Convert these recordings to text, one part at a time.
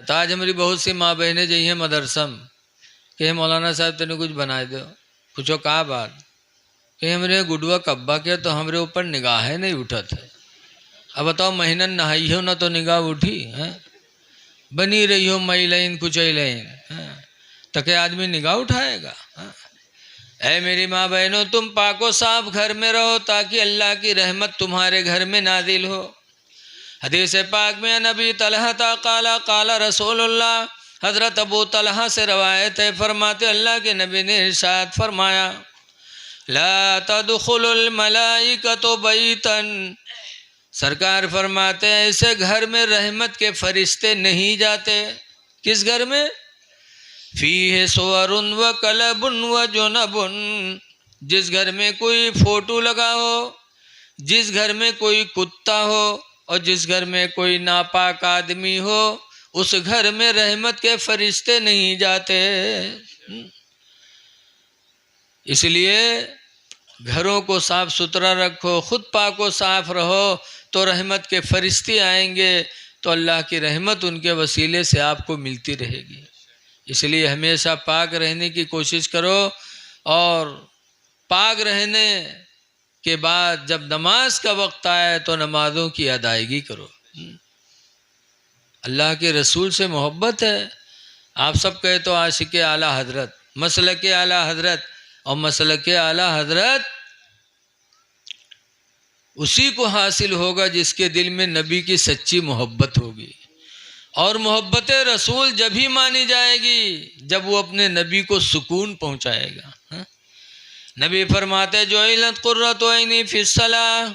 تا آج ہماری بہت سی ماں بہنیں جی ہیں مدرسم کہ مولانا صاحب تینے کچھ بنا دو. پوچھو کہا بات کہ ہمارے گڈوا کبا کیا تو ہمارے اوپر نگاہ نہیں اٹھت ہے. اب بتاؤ مہینہ نہائی ہو نہ تو نگاہ اٹھی ہے, بنی رہی ہو مئی لین کچئی لین تو کہ آدمی نگاہ اٹھائے گا. اے میری ماں بہنوں, تم پاک و صاف گھر میں رہو تاکہ اللہ کی رحمت تمہارے گھر میں نازل ہو. حدیث پاک میں نبی طلحہ قال قال رسول اللہ, حضرت ابو طلحہ سے روایت ہے, فرماتے اللہ کے نبی نے ارشاد فرمایا لا تدخل الملائکۃ بیتا, سرکار فرماتے ہیں ایسے گھر میں رحمت کے فرشتے نہیں جاتے. کس گھر میں؟ فیہ صور و کلب و جنب, جس گھر میں کوئی فوٹو لگا ہو, جس گھر میں کوئی کتا ہو اور جس گھر میں کوئی ناپاک آدمی ہو, اس گھر میں رحمت کے فرشتے نہیں جاتے. اس لیے گھروں کو صاف ستھرا رکھو, خود پاک و صاف رہو تو رحمت کے فرشتے آئیں گے, تو اللہ کی رحمت ان کے وسیلے سے آپ کو ملتی رہے گی. اس لیے ہمیشہ پاک رہنے کی کوشش کرو, اور پاک رہنے کے بعد جب نماز کا وقت آئے تو نمازوں کی ادائیگی کرو. اللہ کے رسول سے محبت ہے. آپ سب کہے تو عاشق اعلیٰ حضرت, مسلک اعلیٰ حضرت, اور مسلک اعلیٰ حضرت اسی کو حاصل ہوگا جس کے دل میں نبی کی سچی محبت ہوگی. اور محبت رسول جب ہی مانی جائے گی جب وہ اپنے نبی کو سکون پہنچائے گا. نبی فرماتے جعلت قرۃ عینی فی الصلاۃ,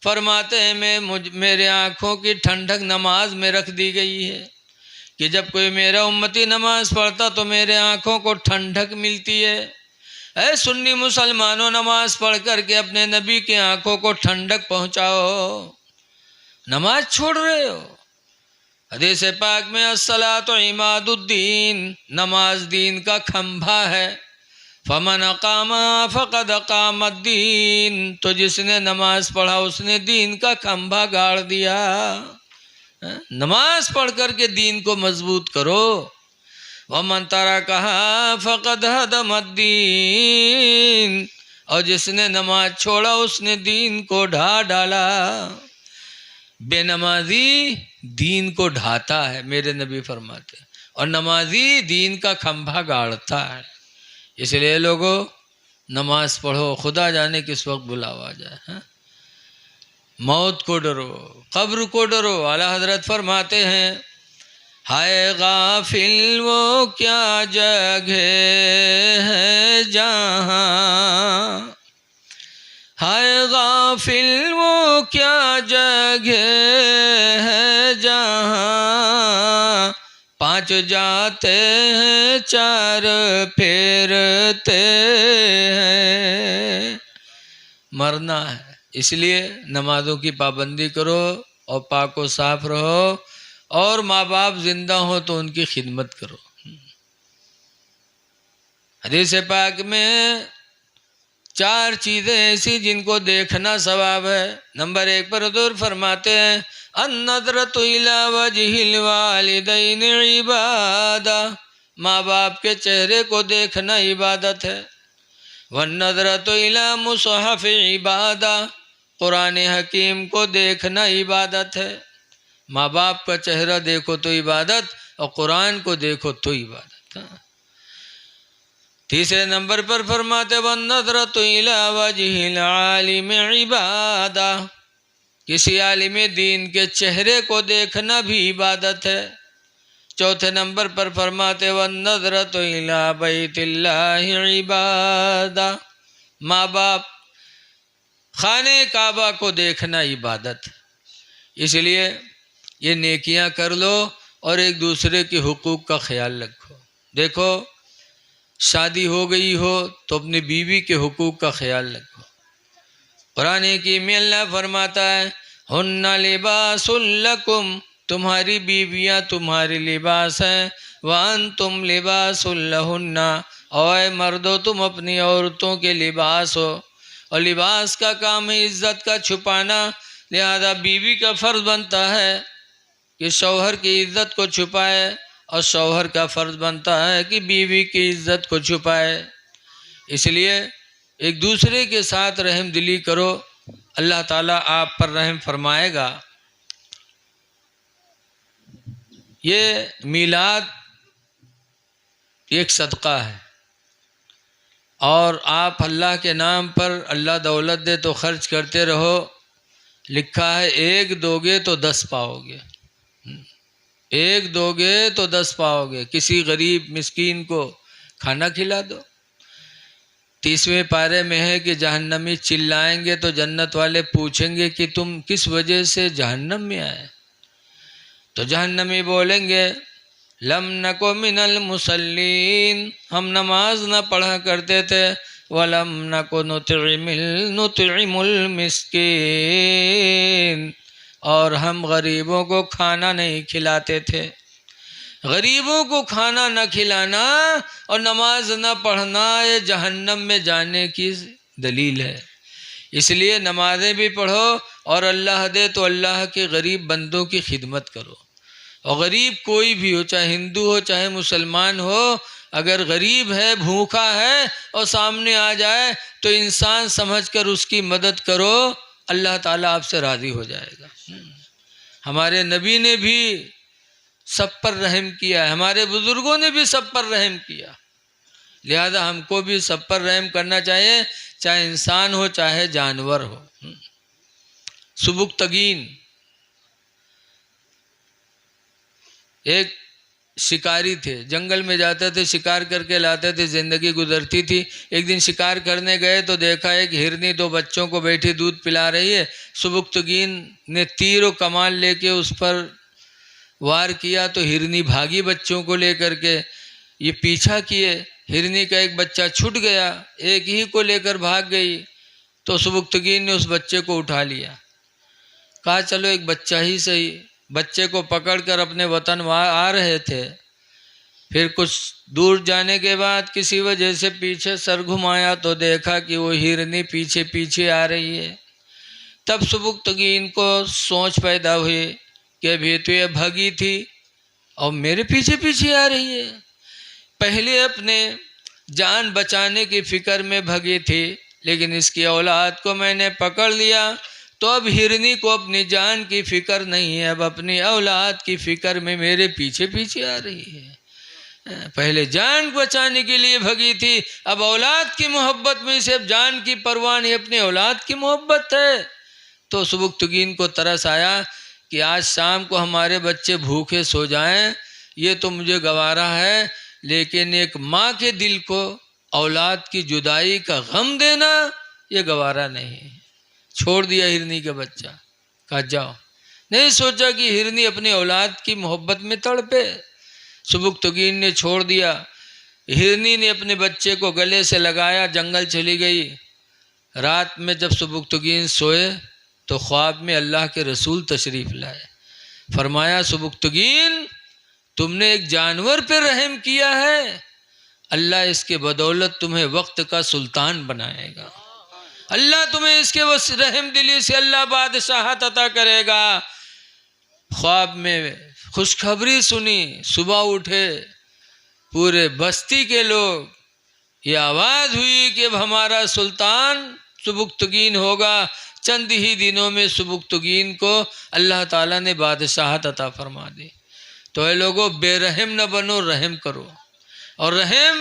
فرماتے ہیں میرے آنکھوں کی ٹھنڈک نماز میں رکھ دی گئی ہے, کہ جب کوئی میرا امتی نماز پڑھتا تو میرے آنکھوں کو ٹھنڈک ملتی ہے. اے سنی مسلمانوں, نماز پڑھ کر کے اپنے نبی کی آنکھوں کو ٹھنڈک پہنچاؤ. نماز چھوڑ رہے ہو. حدیث پاک میں الصلاۃ عماد الدین, نماز دین کا کھمبا ہے. فمن اقام فقد اقام الدین, تو جس نے نماز پڑھا اس نے دین کا کھمبا گاڑ دیا. نماز پڑھ کر کے دین کو مضبوط کرو. ومن ترکھا فقد ہدم الدین, اور جس نے نماز چھوڑا اس نے دین کو ڈھا ڈالا. بے نمازی دین کو ڈھاتا ہے, میرے نبی فرماتے ہیں, اور نمازی دین کا کھمبا گاڑتا ہے. اس لیے لوگوں نماز پڑھو, خدا جانے کس وقت بلاوا جائے. موت کو ڈرو, قبر کو ڈرو. اعلیٰ حضرت فرماتے ہیں ہائے غافل وہ کیا جگہ ہے جہاں, ہائے غافل وہ کیا جگہ ہے جہاں, پانچ جاتے ہیں چار پھیرتے ہیں. مرنا ہے, اس لیے نمازوں کی پابندی کرو اور پاک و صاف رہو, اور ماں باپ زندہ ہو تو ان کی خدمت کرو. حدیث پاک میں چار چیزیں ایسی جن کو دیکھنا ثواب ہے. نمبر 1 پر حضور فرماتے ہیں النظرۃ الی وجہ الوالدین عبادہ, ماں باپ کے چہرے کو دیکھنا عبادت ہے. والنظرۃ الی مصحف عبادہ, قرآن حکیم کو دیکھنا عبادت ہے. ماں باپ کا چہرہ دیکھو تو عبادت, اور قرآن کو دیکھو تو عبادت. تیسرے نمبر پر فرماتے والنظرۃ الی وجہ العالم عبادہ, کسی عالم دین کے چہرے کو دیکھنا بھی عبادت ہے. چوتھے نمبر پر فرماتے والنظرۃ الی بیت اللہ عبادہ, ماں باپ خانہ کعبہ کو دیکھنا عبادت. اس لیے یہ نیکیاں کر لو اور ایک دوسرے کے حقوق کا خیال رکھو. دیکھو شادی ہو گئی ہو تو اپنی بیوی کے حقوق کا خیال رکھو. قرآن حکیم میں اللہ فرماتا ہے ہن لباس لکم, تمہاری بیویاں تمہاری لباس ہیں. وانتم لباس لہن, اور اے مردو تم اپنی عورتوں کے لباس ہو. اور لباس کا کام ہے عزت کا چھپانا, لہذا بیوی کا فرض بنتا ہے کہ شوہر کی عزت کو چھپائے، اور شوہر کا فرض بنتا ہے کہ بیوی کی عزت کو چھپائے۔ اس لیے ایک دوسرے کے ساتھ رحم دلی کرو، اللہ تعالیٰ آپ پر رحم فرمائے گا۔ یہ میلاد ایک صدقہ ہے، اور آپ اللہ کے نام پر اللہ دولت دے تو خرچ کرتے رہو۔ لکھا ہے 1 دو گے تو 10 پاؤ گے، 1 دو گے تو 10 پاؤ گے۔ کسی غریب مسکین کو کھانا کھلا دو۔ 30ویں پارے میں ہے کہ جہنمی چلائیں گے تو جنت والے پوچھیں گے کہ تم کس وجہ سے جہنم میں آئے؟ تو جہنمی بولیں گے لم نکو من المصلین، ہم نماز نہ پڑھا کرتے تھے، ولم نکو نطعم المسکین، اور ہم غریبوں کو کھانا نہیں کھلاتے تھے۔ غریبوں کو کھانا نہ کھلانا اور نماز نہ پڑھنا یہ جہنم میں جانے کی دلیل ہے۔ اس لیے نمازیں بھی پڑھو، اور اللہ دے تو اللہ کے غریب بندوں کی خدمت کرو۔ اور غریب کوئی بھی ہو، چاہے ہندو ہو چاہے مسلمان ہو، اگر غریب ہے، بھوکا ہے اور سامنے آ جائے تو انسان سمجھ کر اس کی مدد کرو، اللہ تعالیٰ آپ سے راضی ہو جائے گا۔ ہمارے نبی نے بھی سب پر رحم کیا ہے، ہمارے بزرگوں نے بھی سب پر رحم کیا، لہذا ہم کو بھی سب پر رحم کرنا چاہیے، چاہے انسان ہو چاہے جانور ہو۔ سبکتگین ایک شکاری تھے، جنگل میں جاتے تھے، شکار کر کے لاتے تھے، زندگی گزرتی تھی۔ ایک دن شکار کرنے گئے تو دیکھا ایک ہرنی 2 بچوں کو بیٹھی دودھ پلا رہی ہے۔ سبکتگین نے تیر و کمان لے کے اس پر وار کیا تو ہرنی بھاگی بچوں کو لے کر کے، یہ پیچھا کیے، ہرنی کا ایک بچہ چھوٹ گیا، ایک ہی کو لے کر بھاگ گئی، تو سبکتگین نے اس بچے کو اٹھا لیا، کہا چلو ایک بچہ ہی صحیح۔ بچے کو پکڑ کر اپنے وطن آ رہے تھے، پھر کچھ دور جانے کے بعد کسی وجہ سے پیچھے سر گھمایا تو دیکھا کہ وہ ہرنی پیچھے پیچھے آ رہی ہے۔ تب سبکتگین کو سوچ پیدا ہوئی کہ ابھی تو یہ بھگی تھی اور میرے پیچھے پیچھے آ رہی ہے۔ پہلے اپنے جان بچانے کی فکر میں بھگی تھی، لیکن اس کی اولاد کو میں نے پکڑ لیا تو اب ہرنی کو اپنی جان کی فکر نہیں ہے، اب اپنی اولاد کی فکر میں میرے پیچھے پیچھے آ رہی ہے۔ پہلے جان بچانے کے لیے بھگی تھی، اب اولاد کی محبت میں اسے اب جان کی پرواہ نہیں، اپنی اولاد کی محبت ہے۔ تو سبکتگین کو ترس آیا کہ آج شام کو ہمارے بچے بھوکے سو جائیں، یہ تو مجھے گوارا ہے، لیکن ایک ماں کے دل کو اولاد کی جدائی کا غم دینا یہ گوارا نہیں۔ چھوڑ دیا ہرنی کا بچہ، کہا جاؤ۔ نہیں سوچا کہ ہرنی اپنی اولاد کی محبت میں تڑپے۔ سبکتگین نے چھوڑ دیا، ہرنی نے اپنے بچے کو گلے سے لگایا، جنگل چلی گئی۔ رات میں جب سبکتگین سوئے تو خواب میں اللہ کے رسول تشریف لائے، فرمایا سبکتگین تم نے ایک جانور پہ رحم کیا ہے، اللہ اس کے بدولت تمہیں وقت کا سلطان بنائے گا، اللہ تمہیں اس کے رحم دلی سے اللہ بادشاہت عطا کرے گا۔ خواب میں خوشخبری سنی، صبح اٹھے پورے بستی کے لوگ، یہ آواز ہوئی کہ اب ہمارا سلطان سبکتگین ہوگا۔ چند ہی دنوں میں سبکتگین کو اللہ تعالیٰ نے بادشاہت عطا فرما دی۔ تو اے لوگوں بے رحم نہ بنو، رحم کرو، اور رحم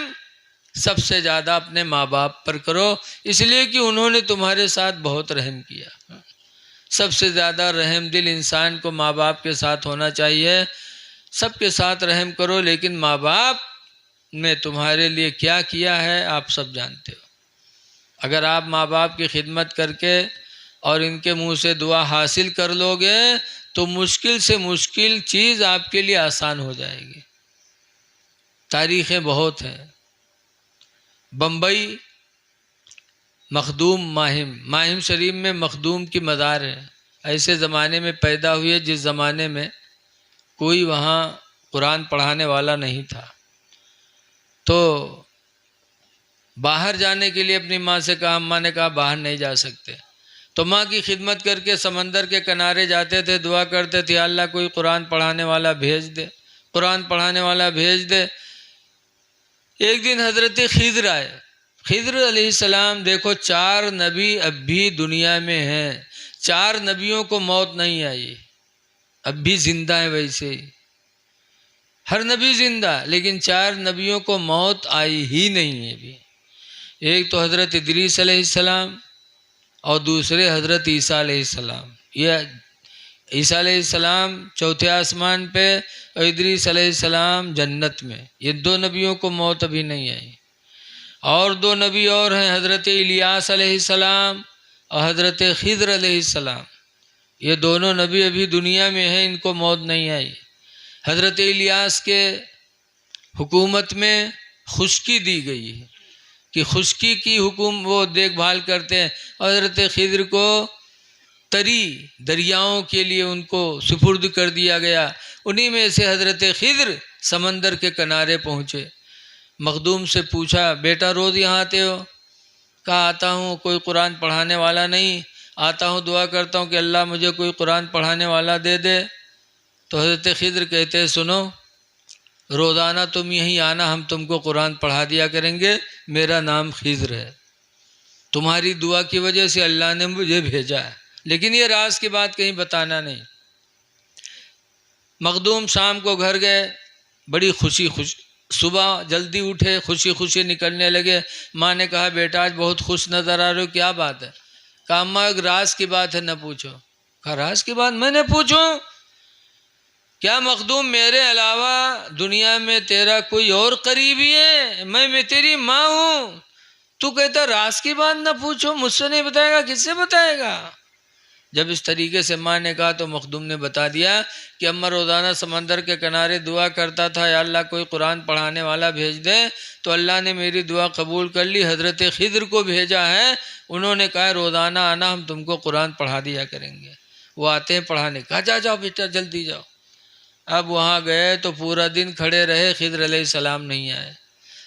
سب سے زیادہ اپنے ماں باپ پر کرو، اس لیے کہ انہوں نے تمہارے ساتھ بہت رحم کیا۔ سب سے زیادہ رحم دل انسان کو ماں باپ کے ساتھ ہونا چاہیے۔ سب کے ساتھ رحم کرو، لیکن ماں باپ نے تمہارے لیے کیا کیا ہے آپ سب جانتے ہو۔ اگر آپ ماں باپ کی خدمت کر کے اور ان کے منہ سے دعا حاصل کر لو گے تو مشکل سے مشکل چیز آپ کے لیے آسان ہو جائے گی۔ تاریخیں بہت ہیں۔ بمبئی مخدوم ماہم شریف میں مخدوم کی مزار ہے، ایسے زمانے میں پیدا ہوئے جس زمانے میں کوئی وہاں قرآن پڑھانے والا نہیں تھا، تو باہر جانے کے لیے اپنی ماں سے کہا، اماں نے کہا باہر نہیں جا سکتے، تو ماں کی خدمت کر کے سمندر کے کنارے جاتے تھے، دعا کرتے تھے اللہ کوئی قرآن پڑھانے والا بھیج دے، قرآن پڑھانے والا بھیج دے۔ ایک دن حضرت خضر آئے۔ خضر علیہ السلام، دیکھو 4 نبی اب بھی دنیا میں ہیں، 4 نبیوں کو موت نہیں آئی، اب بھی زندہ ہیں، ویسے ہی ہر نبی زندہ، لیکن 4 نبیوں کو موت آئی ہی نہیں ہے ابھی۔ ایک تو حضرت ادریس علیہ السلام اور دوسرے حضرت عیسیٰ علیہ السلام۔ یہ عیسیٰ علیہ السلام 4تھے آسمان پہ اور ادریس علیہ السلام جنت میں، یہ 2 نبیوں کو موت ابھی نہیں آئی۔ اور 2 نبی اور ہیں، حضرت الیاس علیہ السلام اور حضرت خضر علیہ السلام، یہ دونوں نبی ابھی دنیا میں ہیں، ان کو موت نہیں آئی۔ حضرت الیاس کے حکومت میں خشکی دی گئی ہے کہ خشکی کی وہ دیکھ بھال کرتے ہیں، اور حضرت خضر کو تری دریاؤں کے لیے ان کو سپرد کر دیا گیا۔ انہی میں سے حضرت خضر سمندر کے کنارے پہنچے، مخدوم سے پوچھا بیٹا روز یہاں آتے ہو؟ کہا آتا ہوں، کوئی قرآن پڑھانے والا نہیں، آتا ہوں دعا کرتا ہوں کہ اللہ مجھے کوئی قرآن پڑھانے والا دے دے۔ تو حضرت خضر کہتے ہیں سنو، روزانہ تم یہیں آنا، ہم تم کو قرآن پڑھا دیا کریں گے، میرا نام خضر ہے، تمہاری دعا کی وجہ سے اللہ نے مجھے بھیجا ہے، لیکن یہ راز کی بات کہیں بتانا نہیں۔ مخدوم شام کو گھر گئے، بڑی خوشی صبح جلدی اٹھے، خوشی خوشی نکلنے لگے۔ ماں نے کہا بیٹا آج بہت خوش نظر آ رہے ہو، کیا بات ہے؟ کہا اماں ایک راز کی بات ہے، نہ پوچھو۔ کہا راز کی بات؟ میں نے پوچھوں؟ کیا مخدوم میرے علاوہ دنیا میں تیرا کوئی اور قریبی ہے؟ میں تیری ماں ہوں، تو کہتا راز کی بات نہ پوچھو، مجھ سے نہیں بتائے گا، کس سے بتائے گا؟ جب اس طریقے سے ماں نے کہا تو مخدوم نے بتا دیا کہ اماں روزانہ سمندر کے کنارے دعا کرتا تھا یا اللہ کوئی قرآن پڑھانے والا بھیج دے، تو اللہ نے میری دعا قبول کر لی، حضرت خضر کو بھیجا ہے، انہوں نے کہا روزانہ آنا، ہم تم کو قرآن پڑھا دیا کریں گے۔ وہ آتے ہیں پڑھانے، کہا جا جاؤ بیٹا جلدی جاؤ۔ اب وہاں گئے تو پورا دن کھڑے رہے، خضر علیہ السلام نہیں آئے۔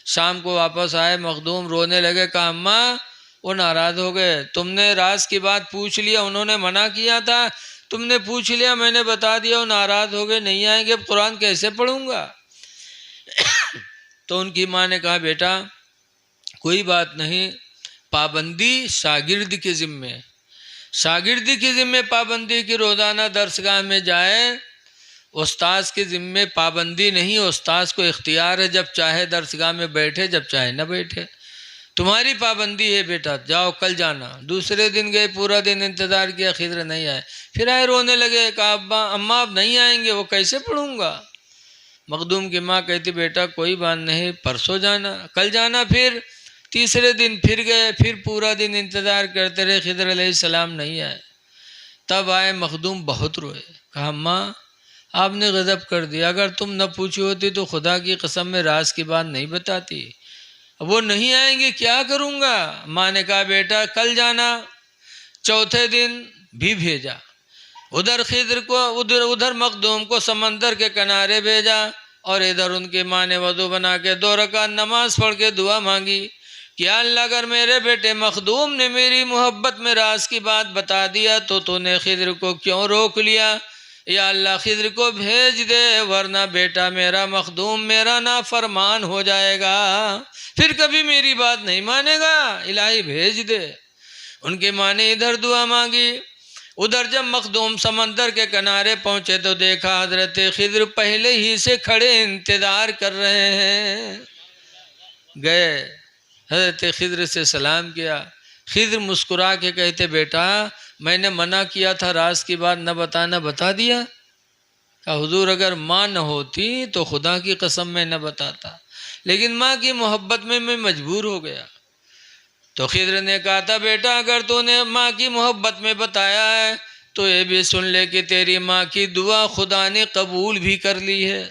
شام کو واپس آئے، مخدوم رونے لگے، کہا اماں وہ ناراض ہو گئے، تم نے راز کی بات پوچھ لیا، انہوں نے منع کیا تھا، تم نے پوچھ لیا، میں نے بتا دیا، وہ ناراض ہو گئے، نہیں آئیں گے، اب قرآن کیسے پڑھوں گا؟ تو ان کی ماں نے کہا بیٹا کوئی بات نہیں، پابندی شاگرد کے ذمے، شاگردی کے ذمے پابندی کی، روزانہ درسگاہ میں جائے، استاذ کے ذمے پابندی نہیں، استاذ کو اختیار ہے، جب چاہے درسگاہ میں بیٹھے، جب چاہے نہ بیٹھے، تمہاری پابندی ہے بیٹا، جاؤ کل جانا۔ دوسرے دن گئے، پورا دن انتظار کیا، خضر نہیں آئے، پھر آئے رونے لگے، کہا اماں اب نہیں آئیں گے، وہ کیسے پڑھوں گا؟ مخدوم کی ماں کہتی بیٹا کوئی بات نہیں، پرسوں جانا، کل جانا۔ پھر تیسرے دن پھر گئے، پھر پورا دن انتظار کرتے رہے، خضر علیہ السلام نہیں آئے۔ تب آئے، مخدوم بہت روئے، کہا اماں آپ نے غضب کر دیا، اگر تم نہ پوچھی ہوتی تو خدا کی قسم میں راز کی بات نہیں بتاتی، وہ نہیں آئیں گے کیا کروں گا؟ ماں نے کہا بیٹا کل جانا۔ چوتھے دن بھی بھیجا، ادھر خضر کو ادھر مخدوم کو سمندر کے کنارے بھیجا، اور ادھر ان کی ماں نے وضو بنا کے 2 رکعت نماز پڑھ کے دعا مانگی کہ اللہ اگر میرے بیٹے مخدوم نے میری محبت میں راز کی بات بتا دیا تو نے خضر کو کیوں روک لیا؟ یا اللہ خضر کو بھیج دے، ورنہ بیٹا میرا مخدوم میرا نافرمان ہو جائے گا، پھر کبھی میری بات نہیں مانے گا، الہی بھیج دے۔ ان کی ماں نے ادھر دعا مانگی۔ ادھر جب مخدوم سمندر کے کنارے پہنچے تو دیکھا حضرت خضر پہلے ہی سے کھڑے انتظار کر رہے ہیں۔ گئے، حضرت خضر سے سلام کیا، خضر مسکرا کے کہتے بیٹا میں نے منع کیا تھا راز کی بات نہ بتانا، بتا دیا؟ کہا حضور اگر ماں نہ ہوتی تو خدا کی قسم میں نہ بتاتا، لیکن ماں کی محبت میں مجبور ہو گیا۔ تو خضر نے کہا تھا بیٹا اگر تو نے ماں کی محبت میں بتایا ہے تو یہ بھی سن لے کہ تیری ماں کی دعا خدا نے قبول بھی کر لی ہے۔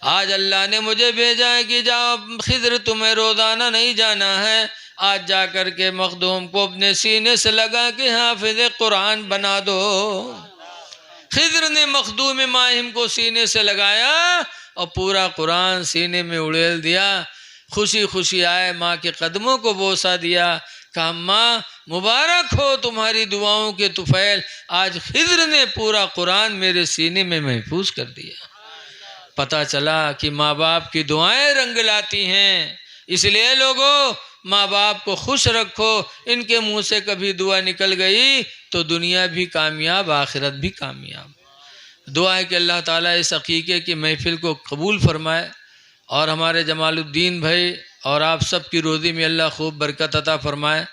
آج اللہ نے مجھے بھیجا ہے کہ جاؤ خضر تمہیں روزانہ نہیں جانا ہے، آج جا کر کے مخدوم کو اپنے سینے سے لگا کے حافظ قرآن بنا دو۔ خضر نے مخدوم ماہم کو سینے سے لگایا اور پورا قرآن سینے میں اڑیل دیا۔ خوشی خوشی آئے، ماں کے قدموں کو بوسہ دیا، کہا ماں مبارک ہو تمہاری دعاؤں کے طفیل، آج خضر نے پورا قرآن میرے سینے میں محفوظ کر دیا۔ پتہ چلا کہ ماں باپ کی دعائیں رنگ لاتی ہیں، اس لیے لوگوں ماں باپ کو خوش رکھو، ان کے منہ سے کبھی دعا نکل گئی تو دنیا بھی کامیاب، آخرت بھی کامیاب۔ دعا ہے کہ اللہ تعالیٰ اس عقیقے کی محفل کو قبول فرمائے، اور ہمارے جمال الدین بھائی اور آپ سب کی روزی میں اللہ خوب برکت عطا فرمائے۔